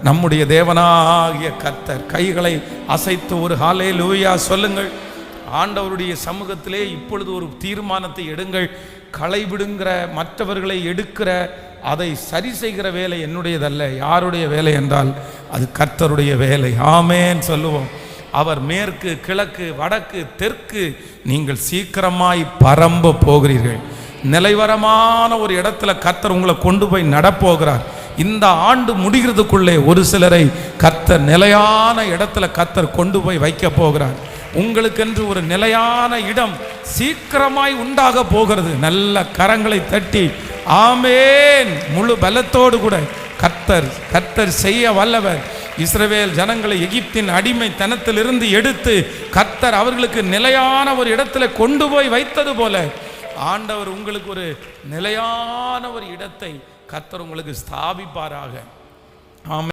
நம்முடைய தேவனாகிய கர்த்தர். கைகளை அசைத்து ஒரு ஹல்லேலூயா சொல்லுங்கள். ஆண்டவருடைய சமூகத்திலே இப்பொழுது ஒரு தீர்மானத்தை எடுங்கள். களைவிடுங்கிற, மற்றவர்களை எடுக்கிற, அதை சரி செய்கிற வேலை என்னுடையதல்ல. யாருடைய வேலை என்றால் அது கர்த்தருடைய வேலை. ஆமென் சொல்லுவோம். அவர் மேற்கு, கிழக்கு, வடக்கு, தெற்கு நீங்கள் சீக்கிரமாய் பரம்ப போகிறீர்கள். நிலைவரமான ஒரு இடத்துல கர்த்தர் உங்களை கொண்டு போய் நடப்போகிறார். இந்த ஆண்டு முடிகிறதுக்குள்ளே ஒரு சிலரை கர்த்தர் நிலையான இடத்துல கர்த்தர் கொண்டு போய் வைக்க போகிறார். உங்களுக்கென்று ஒரு நிலையான இடம் சீக்கிரமாய் உண்டாக போகிறது. நல்ல கரங்களை தட்டி ஆமென் முழு பலத்தோடு கூட கர்த்தர் செய்ய வல்லவர். இஸ்ரவேல் ஜனங்களை எகிப்தின் அடிமைத்தனத்திலிருந்து எடுத்து கர்த்தர் அவர்களுக்கு நிலையான ஒரு இடத்துல கொண்டு போய் வைத்தது போல ஆண்டவர் உங்களுக்கு ஒரு நிலையான ஒரு இடத்தை கர்த்தர் உங்களுக்கு ஸ்தாபிப்பாராக. ஆமென்.